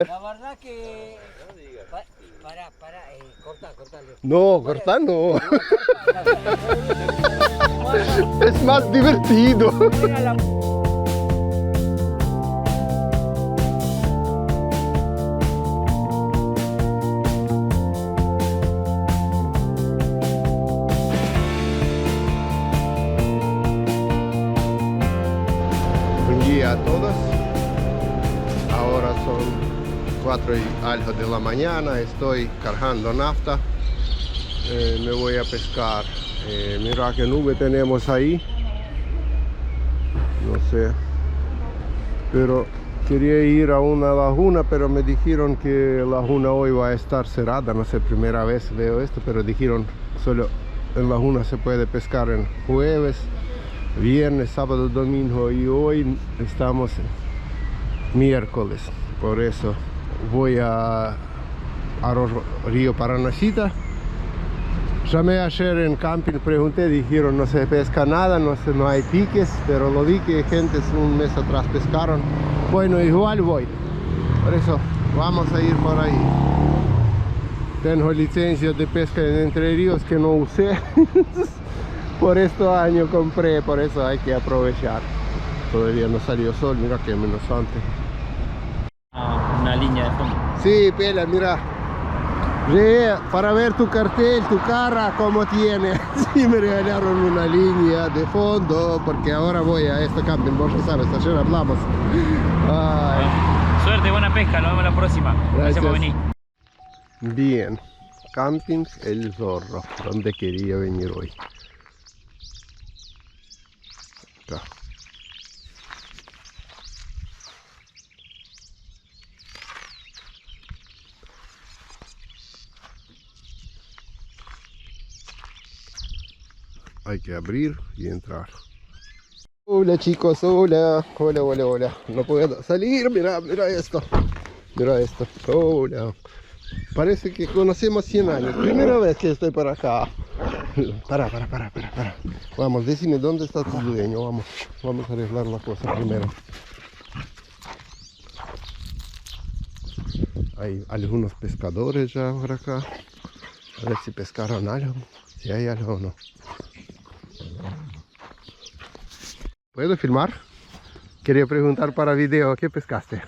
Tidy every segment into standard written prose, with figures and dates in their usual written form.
La verdad que... corta. No, cortar no. Es más divertido. Buen día a todos. Ahora son 4 y algo de la mañana, estoy cargando nafta, me voy a pescar. Mira qué nube tenemos ahí, no sé, pero quería ir a una laguna, pero me dijeron que la laguna hoy va a estar cerrada, no sé, primera vez veo esto, pero dijeron solo en laguna se puede pescar en jueves, viernes, sábado, domingo, y hoy estamos miércoles, por eso voy a Río Paranacita. Llamé ayer en camping, pregunté, dijeron no se pesca nada, no hay piques, pero lo vi que gente un mes atrás pescaron. Bueno, igual voy, por eso vamos a ir por ahí. Tengo licencia de pesca en Entre Ríos que no usé. Por este año compré, por eso hay que aprovechar. Todavía no salió sol, mira que menos antes. Una línea de fondo. Sí, Pela, mira. Para ver tu cartel, tu cara, cómo tiene. Sí, me regalaron una línea de fondo, porque ahora voy a este camping, vos ya sabes, ayer hablamos. Ay. Suerte, buena pesca, nos vemos la próxima. Gracias por venir. Bien, Camping El Zorro, donde quería venir hoy. Acá. Hay que abrir y entrar. Hola chicos, hola. No puedo salir, mira esto. Mira esto, hola. Parece que conocemos 100 años. Primera vez que estoy por acá. Para. Vamos, decime dónde está tu dueño. Vamos a arreglar la cosa primero. Hay algunos pescadores ya por acá. A ver si pescaron algo. Si hay algo o no. ¿Puedo filmar? Quería preguntar para video, ¿qué pescaste?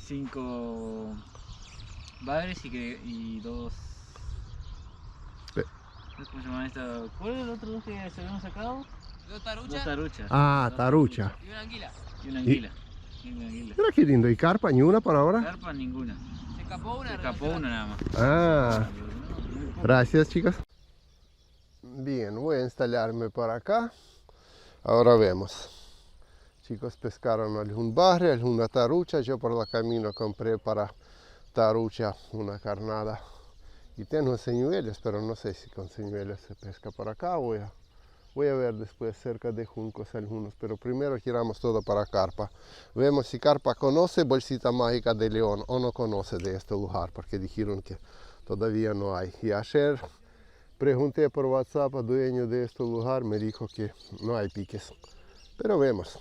5 bagres y 2... ¿Cómo se llama esta? ¿Cuál es el otro dos que se habíamos sacado? Dos taruchas. Ah, tarucha. Y una anguila. Y una anguila. Mira qué lindo. ¿Y carpa? ¿Ni una por ahora? Carpa ninguna. Se escapó una nada más. Ah, gracias chicos. Bien, voy a instalarme por acá. Ahora vemos. Chicos pescaron algún bagre, alguna tarucha. Yo por el camino compré para tarucha una carnada. Y tengo señuelos, pero no sé si con señuelos se pesca por acá. Voy a ver después cerca de juncos algunos. Pero primero giramos todo para carpa. Vemos si carpa conoce Bolsita Mágica de León o no conoce de este lugar. Porque dijeron que todavía no hay. Y ayer pregunté por WhatsApp al dueño de este lugar. Me dijo que no hay piques. Pero vemos.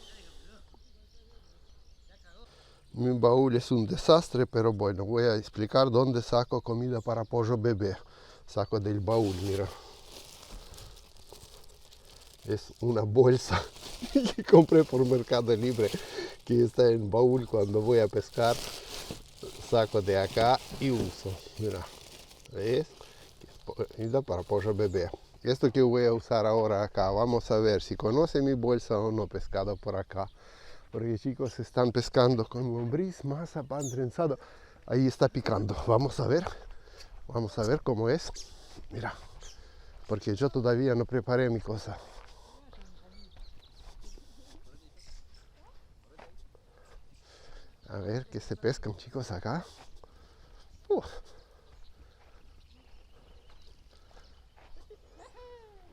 Mi baúl es un desastre, pero bueno, voy a explicar dónde saco comida para pollo bebé. Saco del baúl, mira. Es una bolsa que compré por Mercado Libre, que está en baúl cuando voy a pescar. Saco de acá y uso, mira. ¿Ves? Comida para pollo bebé. Esto que voy a usar ahora acá, vamos a ver si conoce mi bolsa o no pescado por acá. Porque chicos están pescando con lombriz, masa, pan trenzado. Ahí está picando. Vamos a ver cómo es. Mira, porque yo todavía no preparé mi cosa. A ver qué se pescan chicos acá. Un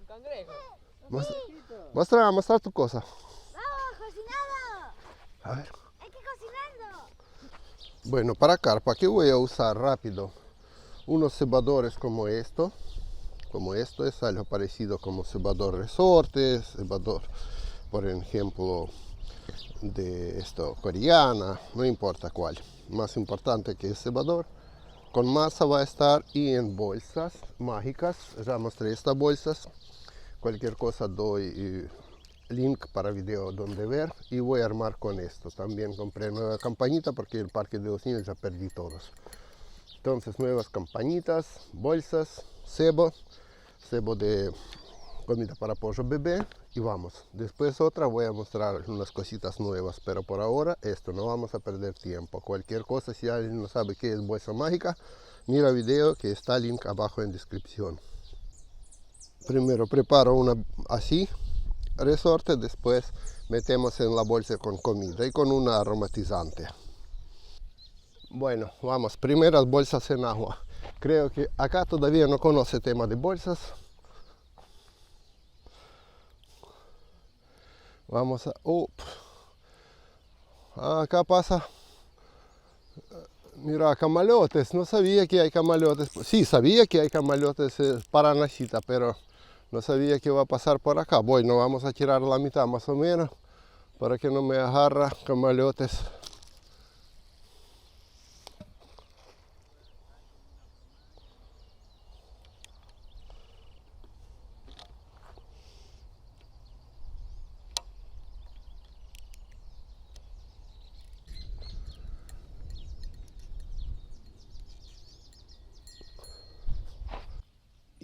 cangrejo. Mostra tu cosa. A ver. Hay que cocinarlo. Bueno, para carpa, ¿qué voy a usar rápido? Unos cebadores como esto. Como esto es algo parecido como cebador resorte, cebador, por ejemplo, de esto, coreana, no importa cuál. Más importante que el cebador. Con masa va a estar y en bolsas mágicas. Ya mostré estas bolsas. Cualquier cosa doy link para video donde ver. Y voy a armar con esto. También compré nueva campanita porque en el parque de los niños ya perdí todos. Entonces nuevas campanitas, bolsas, cebo de comida para pollo bebé y vamos. Después otra voy a mostrar unas cositas nuevas, pero por ahora esto, no vamos a perder tiempo. Cualquier cosa, si alguien no sabe qué es bolsa mágica, mira el video que está el link abajo en descripción. Primero preparo una así, resorte, después metemos en la bolsa con comida y con un aromatizante. Bueno, vamos, primeras bolsas en agua. Creo que acá todavía no conoce el tema de bolsas. Vamos a... acá pasa... Mira, camaleotes. No sabía que hay camaleotes. Sí, sabía que hay camaleotes Paranacita, pero no sabía que iba a pasar por acá. Bueno, vamos a tirar la mitad más o menos para que no me agarra camaleotes.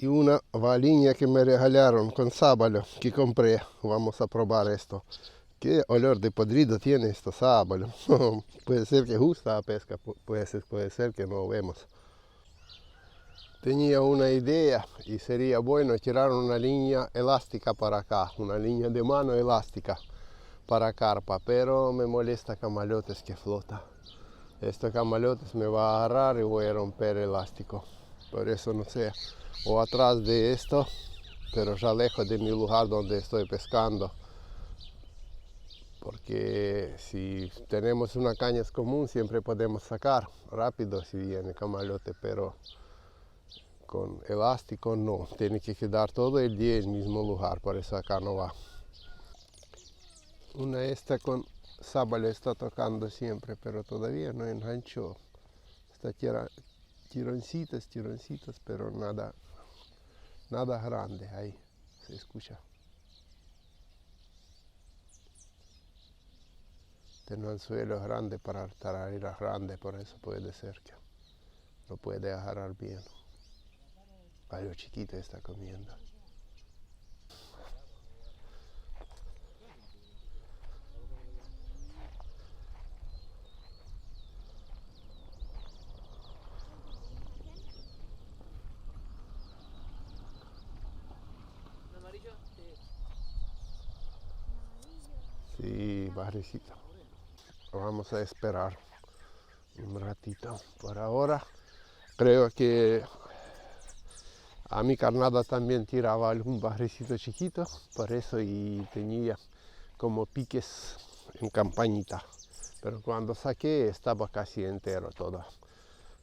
Y una valiña que me regalaron con sábalo que compré. Vamos a probar esto. ¿Qué olor de podrido tiene esto sábalo? Puede ser que justa la pesca, puede ser que no vemos. Tenía una idea y sería bueno tirar una línea elástica para acá, una línea de mano elástica para carpa, pero me molesta camaleotes que flota. Este camaleotes me va a agarrar y voy a romper el elástico. Por eso no sé, o atrás de esto, pero ya lejos de mi lugar donde estoy pescando. Porque si tenemos una caña común siempre podemos sacar rápido si viene camaleote, pero con elástico no, tiene que quedar todo el día en el mismo lugar, por eso acá no va. Una esta con sábalo está tocando siempre, pero todavía no enganchó. Está tironcitas, pero nada grande ahí, se escucha. Tiene un anzuelo grande para tararira grande, por eso puede ser que no puede agarrar bien. Algo chiquito está comiendo. Sí, bajecito. Vamos a esperar un ratito. Por ahora creo que a mi carnada también tiraba algún bajecito chiquito, por eso y tenía como piques en campanita. Pero cuando saqué estaba casi entero todo.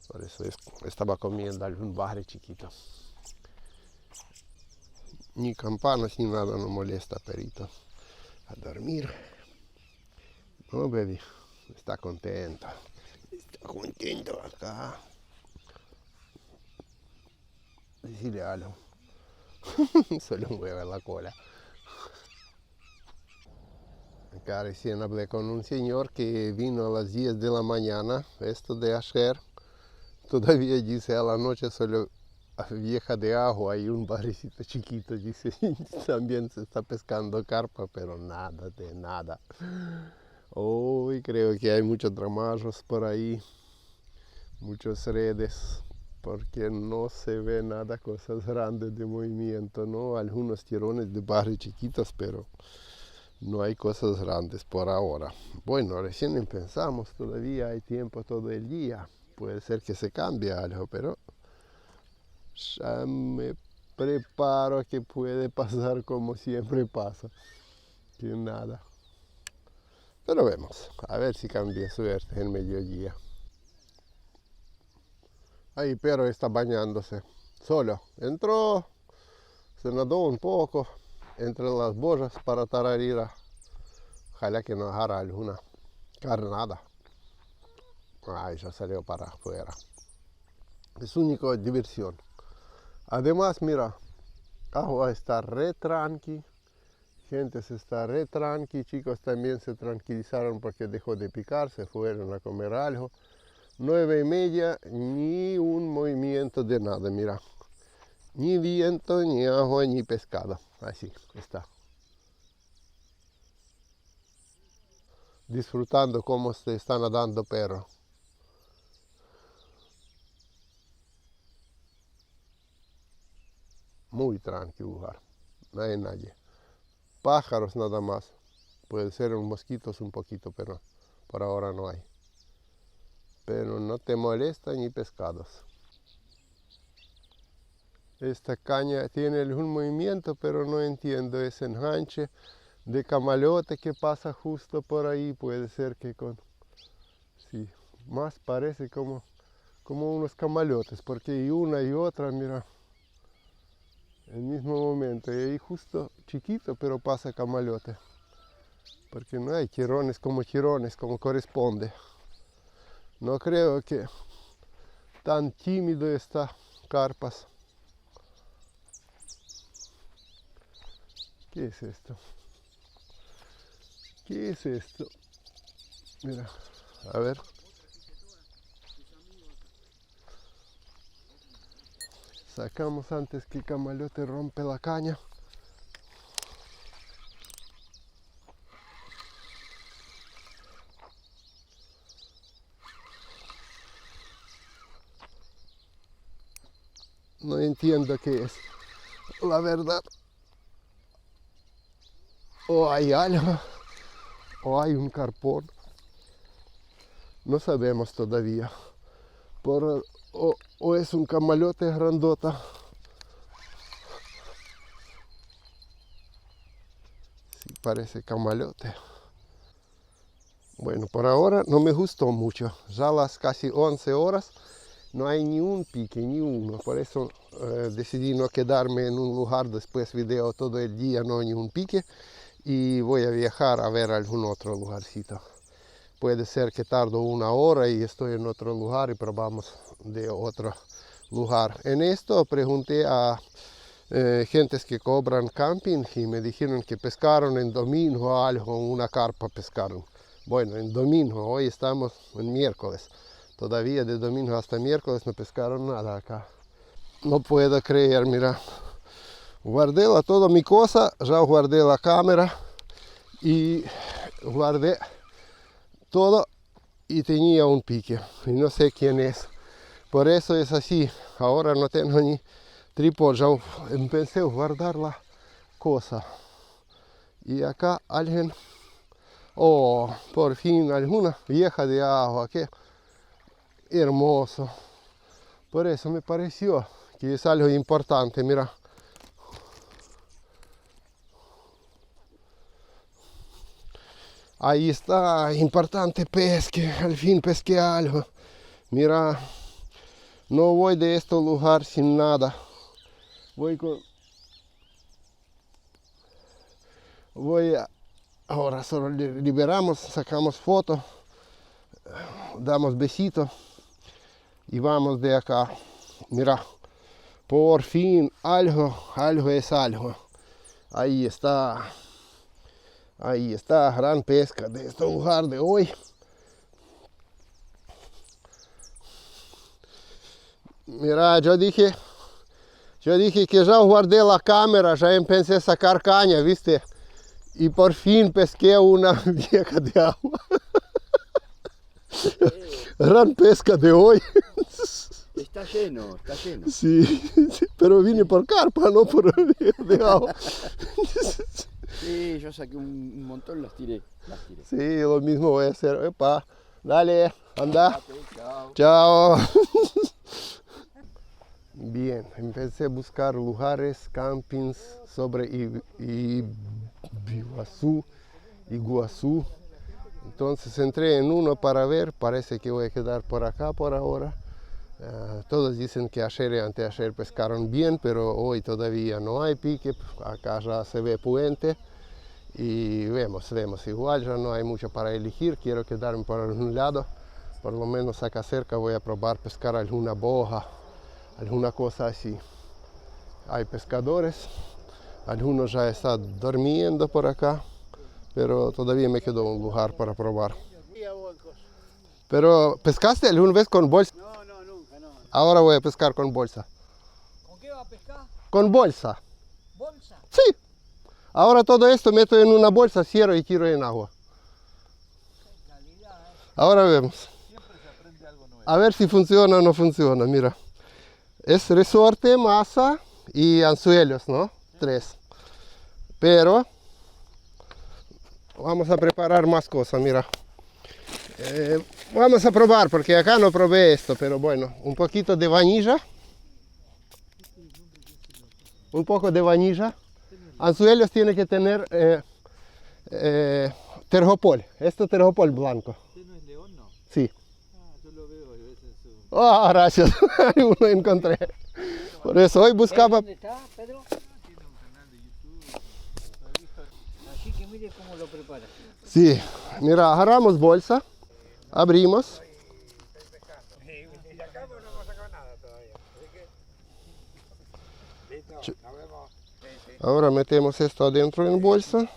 Por eso estaba comiendo algún baje chiquito. Ni campanas ni nada no molesta, perito. A dormir. No, baby. Está contento. Está contento acá. Decirle algo. Solo mueve la cola. Acá recién hablé con un señor que vino a las 10 de la mañana. Esto de ayer. Todavía dice a la noche solo vieja de agua y un barecito chiquito. Dice, también se está pescando carpa, pero nada de nada. Hoy creo que hay muchos dramarros por ahí. Muchas redes. Porque no se ve nada, cosas grandes de movimiento, ¿no? Algunos tirones de barre chiquitos, pero no hay cosas grandes por ahora. Bueno, recién empezamos, todavía hay tiempo todo el día. Puede ser que se cambie algo, pero ya me preparo que puede pasar como siempre pasa, que nada. Pero vemos, a ver si cambia suerte en mediodía. Ahí Pero está bañándose, solo. Entró, se nadó un poco entre las borras para tararira Ojalá que no agarre alguna carnada. Ay, ya salió para afuera. Es único diversión. Además, mira, agua está re tranqui. Gente se está re tranqui. Chicos también se tranquilizaron porque dejó de picar. Se fueron a comer algo. 9:30, ni un movimiento de nada, mira. Ni viento, ni agua, ni pescado. Así está. Disfrutando como se está nadando perro. Muy tranquilo lugar. No hay nadie. Pájaros nada más. Puede ser un mosquitos un poquito, pero por ahora no hay. Pero no te molesta ni pescados. Esta caña tiene algún movimiento, pero no entiendo ese enganche de camalote que pasa justo por ahí. Puede ser que con... Sí, más parece como unos camalotes, porque hay una y otra, mira, el mismo momento. Y ahí justo chiquito, pero pasa camalote. Porque no hay chirones como corresponde. No creo que tan tímido está carpas. ¿Qué es esto? ¿Qué es esto? Mira, a ver. Sacamos antes que el camalote rompe la caña. No entiendo qué es, la verdad. O hay algo, o hay un carpón. No sabemos todavía. O es un camalote grandota. Sí, parece camalote. Bueno, por ahora no me gustó mucho. Ya a las casi 11 horas no hay ni un pique, ni uno. Por eso decidí no quedarme en un lugar después video todo el día, no ni un pique. Y voy a viajar a ver algún otro lugarcito. Puede ser que tardo 1 hora y estoy en otro lugar y probamos de otro lugar. En esto pregunté a gentes que cobran camping y me dijeron que pescaron en domingo algo, una carpa pescaron. Bueno, en domingo, hoy estamos en miércoles. Todavía de domingo hasta miércoles no pescaron nada acá. No puedo creer, mira. Guardé toda mi cosa, ya guardé la cámara y guardé todo y tenía un pique y no sé quién es. Por eso es así. Ahora no tengo ni trípode, ya empecé a guardar la cosa. Y acá alguien, oh, por fin alguna vieja de agua, qué hermoso. Por eso me pareció que es algo importante, mira. Ahí está, importante pesque, al fin pesqué algo. Mira, no voy de este lugar sin nada. Ahora solo liberamos, sacamos foto, damos besito y vamos de acá. Mira, por fin algo es algo. Ahí está. Ahí está, gran pesca de este lugar de hoy. Mira, yo dije que ya guardé la cámara, ya empecé a sacar caña, ¿viste? Y por fin pesqué una vieja de agua. Gran pesca de hoy. Está lleno, está lleno. Sí, pero vine por carpa, no por de agua. Sí, yo saqué un montón, las tiré. Sí, lo mismo voy a hacer. Epa, dale, anda. Chao. Chao. Bien, empecé a buscar lugares, campings sobre Iguazú. Entonces entré en uno para ver, parece que voy a quedar por acá por ahora. Todos dicen que ayer y anteayer pescaron bien, pero hoy todavía no hay pique, acá ya se ve puente. y vemos. Igual ya no hay mucho para elegir, quiero quedarme por algún lado, por lo menos acá cerca voy a probar pescar alguna boja, alguna cosa así. Hay pescadores, algunos ya están durmiendo por acá, pero todavía me quedó un lugar para probar. Pero, ¿pescaste alguna vez con bolsa? No, nunca, no. Ahora voy a pescar con bolsa. ¿Con qué va a pescar? Con bolsa. ¿Bolsa? Sí. Ahora todo esto meto en una bolsa, cierro y tiro en agua. Ahora vemos. A ver si funciona o no funciona, mira. Es resorte, masa y anzuelos, ¿no? 3. Pero vamos a preparar más cosas, mira. Vamos a probar, porque acá no probé esto, pero bueno, un poquito de vainilla. Un poco de vainilla. Anzuelos tiene que tener tergopol. Esto tergopol blanco. ¿Usted no es león, no? Sí. Ah, yo lo veo a veces en su... Ah, gracias. Uno encontré. Por eso hoy buscaba. ¿Dónde está, Pedro? Tiene un canal de YouTube. Lo he visto. Así que mire cómo lo prepara. Sí. Mira, agarramos bolsa. Abrimos. Ahora metemos esto adentro en bolsa.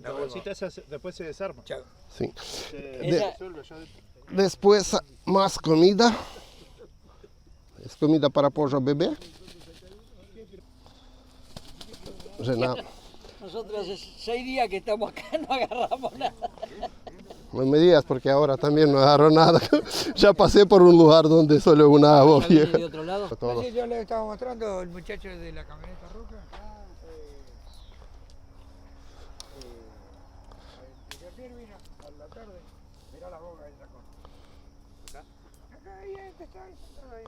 La bolsita esa después se desarma. Sí. Se Esa- disuelve ya dentro. Después más comida. Es comida para pollo bebé. Nosotros hace 6 días que estamos acá, no agarramos nada. No me digas porque ahora también no agarro nada. Ya pasé por un lugar donde solo una agua ¿Ya viene vieja. de otro lado? Todo. Sí, yo le estaba mostrando el muchacho de la camioneta roja. Y ayer vino a la tarde, mirá la boca de esa cosa. Acá ahí está ahí, sentado ahí.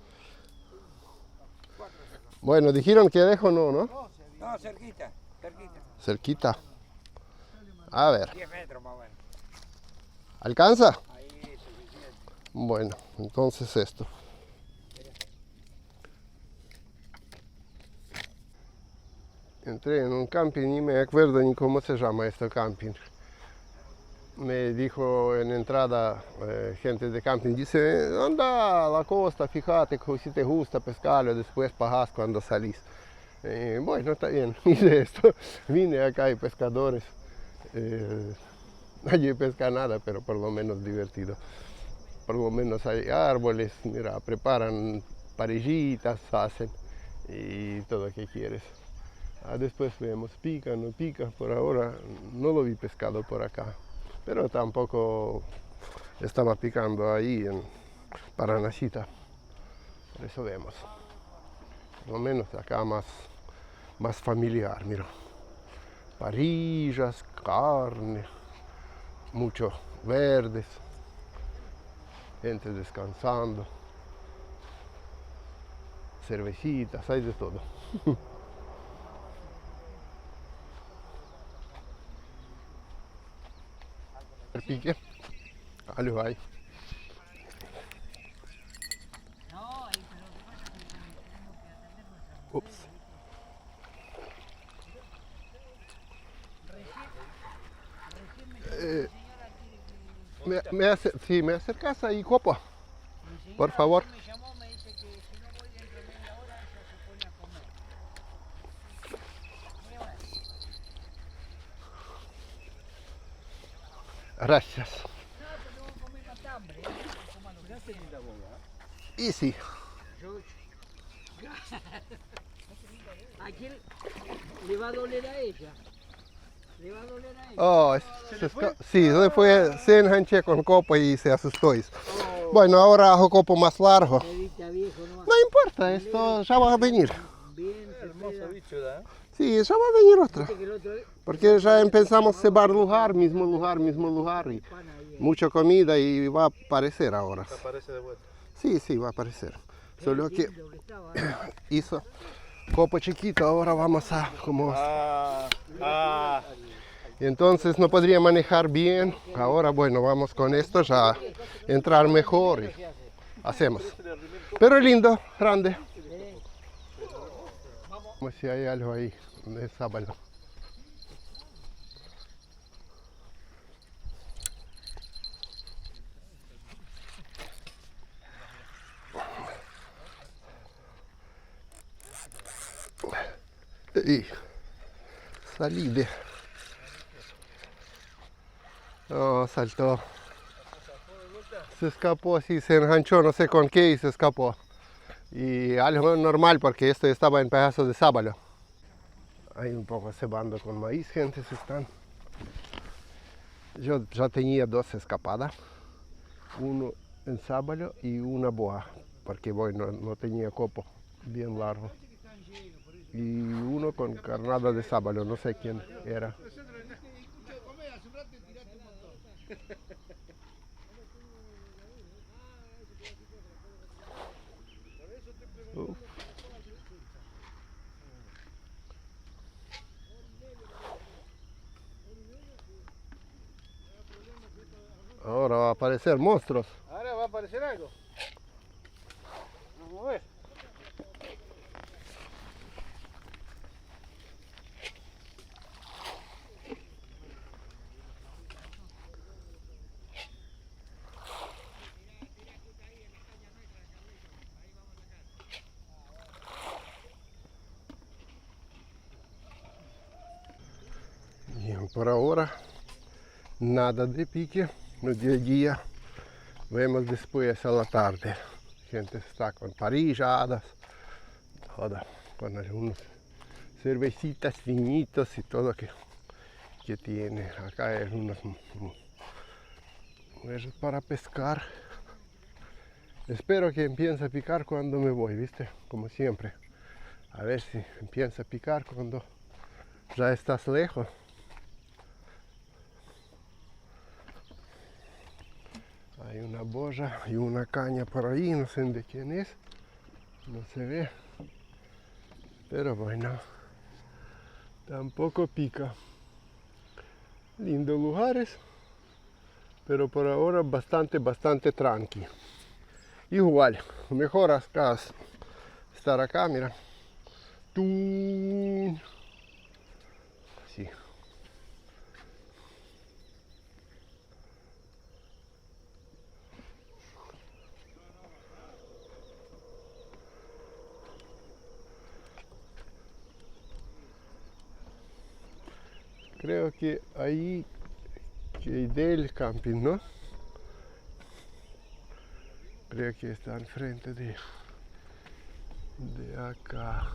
4 sacó. Bueno, dijeron que dejo no, ¿no? No, cerquita, cerquita. Cerquita. A ver, 10 metros más o menos. ¿alcanza? Ahí es suficiente. Bueno, entonces esto. Entré en un camping y me acuerdo ni cómo se llama este camping. Me dijo en entrada gente de camping, dice, anda a la costa, fíjate si te gusta pescarlo, después pagas cuando salís. Bueno, está bien, hice esto. Vine acá, hay pescadores. Allí pesca nada, pero por lo menos divertido. Por lo menos hay árboles, mira, preparan parillitas, hacen y todo lo que quieres. Después vemos, pica, no pica, por ahora no lo vi pescado por acá, pero tampoco estaba picando ahí en Paranachita, por eso vemos. Por lo menos acá más familiar, mira. Parillas, carne, mucho verdes, gente descansando, cervecitas, hay de todo. El pique, algo hay. Ups. ¿Me acercas ahí, copa? Por favor. Me llamó, me dice que si no voy dentro de media hora, ella se pone a comer. Gracias. No, porque vos comés matambre, coma lo que hace ni la boga. Y sí. ¿A quién le va a doler a ella? Le va a doler a ella. Oh, sí, se fue, se enganché con copo y se asustó. Bueno, ahora hago copo más largo. Evita viejo nomás. No importa, esto ya va a venir. Bien, Hermoso bicho, ¿da? Sí, ya va a venir otra. que el otro Porque ya empezamos a cebar lugar, mismo lugar y pan ahí. mucha comida y va a aparecer ahora. Aparece de vuelta. Sí, sí, va a aparecer. Solo que Lo que estaba, hizo copo chiquito, ahora vamos a como... Y entonces no podría manejar bien. Ahora, bueno, vamos con esto ya a entrar mejor y hacemos. Pero lindo, grande. Como si hay algo ahí, de sábado. Y salí de... No, saltó. Se escapó así, se enganchó, no sé con qué y se escapó. Y algo normal porque esto estaba en pedazos de sábalo. Hay un poco cebando con maíz, gente, se están. Yo ya tenía 2 escapadas, uno en sábalo y una boa, porque bueno, no tenía copo bien largo. Y uno con carnada de sábalo, no sé quién era. Ahora va a aparecer monstruos. Ahora va a aparecer algo. Vamos a ver. Bien, por ahora nada de pique. No día a día. Vemos después a la tarde. Gente está con parrilladas, toda, con algunos cervecitas, vinitos y todo que tiene. Acá hay unos huevos para pescar. Espero que empiece a picar cuando me voy, ¿viste? Como siempre. A ver si empieza a picar cuando ya estás lejos. Hay una boya y una caña por ahí, no sé de quién es, no se ve, pero bueno, tampoco pica. Lindos lugares, pero por ahora bastante tranqui. Igual, mejor acá, estar acá, mira. ¡Tun! Sí. Creo que ahí que del camping, ¿no? Creo que está al frente de acá.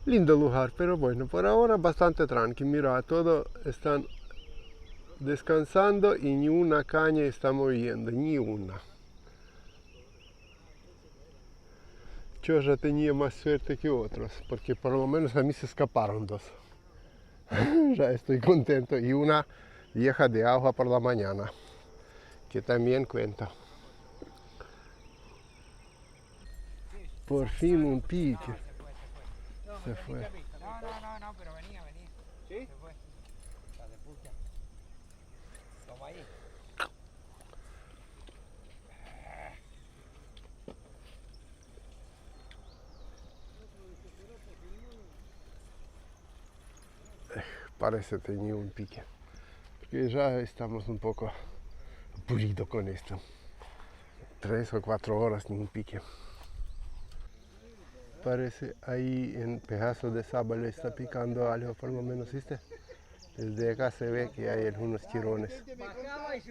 Lindo lugar, pero bueno, por ahora bastante tranquilo. Mira, todos están descansando y ni una caña está moviendo, ni una. Yo ya tenía más suerte que otros, porque por lo menos a mí se escaparon 2. Ya estoy contento. Y una vieja de agua por la mañana, que también cuenta. Por fin un pique. Se fue. No, pero venía. ¿Sí? Se fue. Está de puta. Toma ahí. Parece que tenía un pique. Porque ya estamos un poco aburridos con esto. 3 o 4 horas ni un pique. Parece ahí en pedazo de sábalo está picando algo, por lo menos, ¿viste? Desde acá se ve que hay algunos tirones.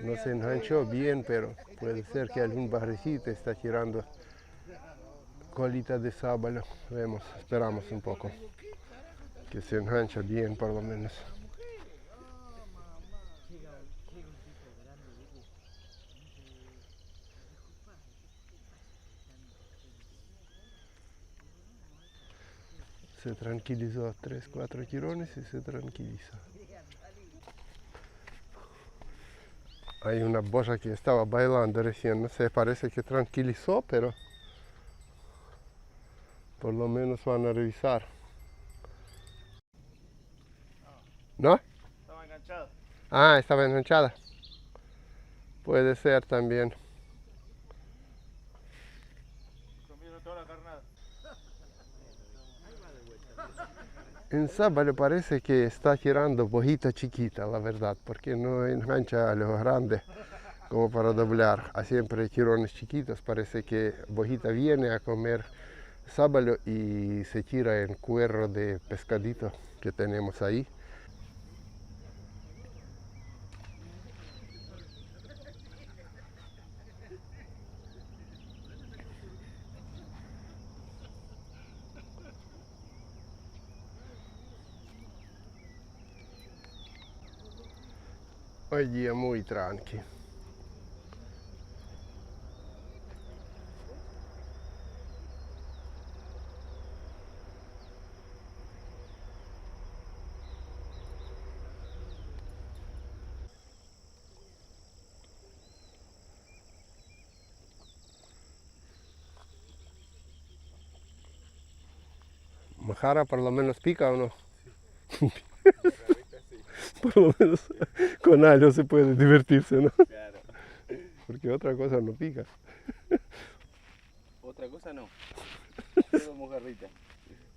No se enganchó bien, pero puede ser que algún barrecito está tirando colita de sábalo. Vemos, esperamos un poco. Que se engancha bien, por lo menos. Se tranquilizó 3, 4 tirones y se tranquiliza. Hay una boya que estaba bailando recién, no sé, parece que tranquilizó, pero por lo menos van a revisar. ¿No? Estaba enganchado. Ah, estaba enganchada. Puede ser también. Comieron toda la carnada. En sábalo parece que está tirando bojita chiquita, la verdad, porque no engancha a los grandes como para doblar. A siempre tirones chiquitos, parece que bojita viene a comer sábalo y se tira en cuero de pescadito que tenemos ahí. Hoy día muy tranqui. Mojarra por lo menos pica o no. Por lo menos con algo se puede divertirse, ¿no? Claro. Porque otra cosa no pica. Otra cosa no. Solo mojarrita.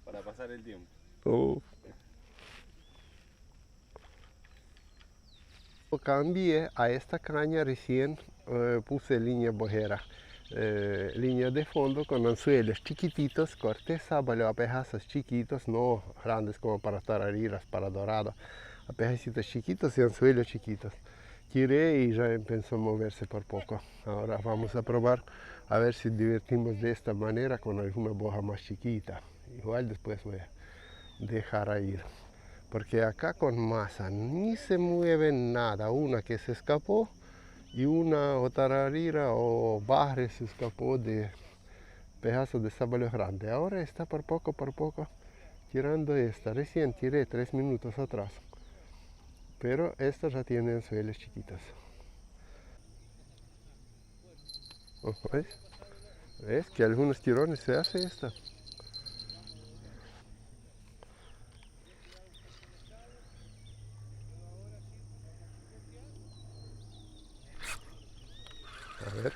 Para pasar el tiempo. Oh. Cambié a esta caña recién, puse línea bojera. Línea de fondo con anzuelos chiquititos, corté sábalo a pedazos chiquitos, no grandes como para tarariras, para dorado, a pedacitos chiquitos y anzuelos chiquitos. Tiré y ya empezó a moverse por poco. Ahora vamos a probar a ver si divertimos de esta manera con alguna boja más chiquita. Igual después voy a dejar ir. Porque acá con masa ni se mueve nada. Una que se escapó y una o tararira o barre se escapó de pedazos de sábalo grande. Ahora está por poco tirando esta. Recién tiré 3 minutos atrás. Pero esta ya tiene anzuelos chiquitos. ¿Ves? ¿Ves que algunos tirones se hace esta? A ver.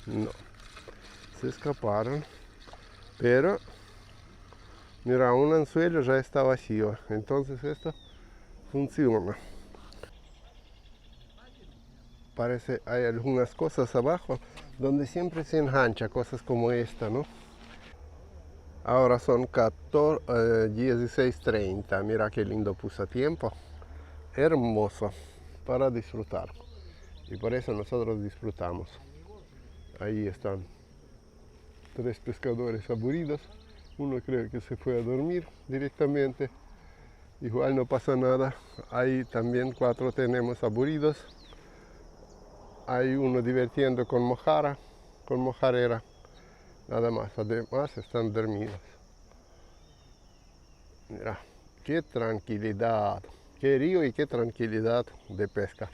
No. Se escaparon. Pero, mira, un anzuelo ya está vacío. Entonces esto funciona. Parece hay algunas cosas abajo donde siempre se engancha, cosas como esta, ¿no? Ahora son 16:30. Mira qué lindo pasatiempo. Hermoso para disfrutar. Y por eso nosotros disfrutamos. Ahí están 3 pescadores aburridos. Uno creo que se fue a dormir directamente. Igual no pasa nada. Ahí también 4 tenemos aburridos. Hay uno divirtiendo con mojarra, con mojarera. Nada más. Además están dormidos. Mira, qué tranquilidad. Qué río y qué tranquilidad de pesca.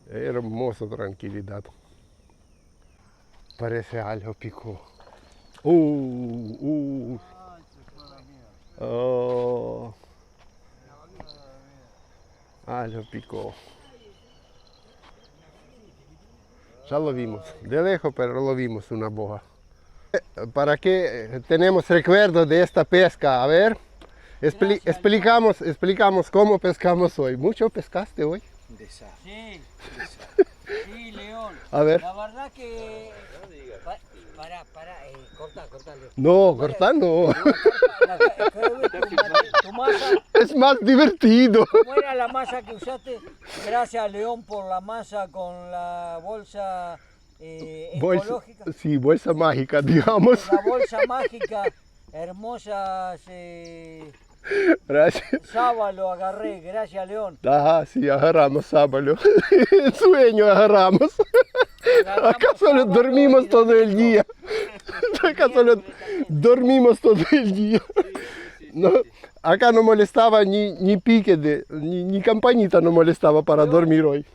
Hermosa tranquilidad. Parece algo picó. Oh. Algo picó. Ya lo vimos. De lejos, pero lo vimos una boja. ¿Para qué tenemos recuerdo de esta pesca? A ver. Explicamos cómo pescamos hoy. ¿Mucho pescaste hoy? Sí, sí, León. A ver. La verdad que... corta, León. No, cortar no. Tu masa, Es más divertido. ¿cómo era la masa que usaste? Gracias, León, por la masa con la bolsa ecológica. Sí, bolsa mágica, digamos. La bolsa mágica, hermosa. Gracias. Sábalo agarré, gracias, León. Ajá, sí, agarramos sábalo. En sueño agarramos. Acá solo dormimos todo el día. Acá solo dormimos todo el día. No, acá no molestaba ni pique, ni campanita no molestaba para dormir hoy.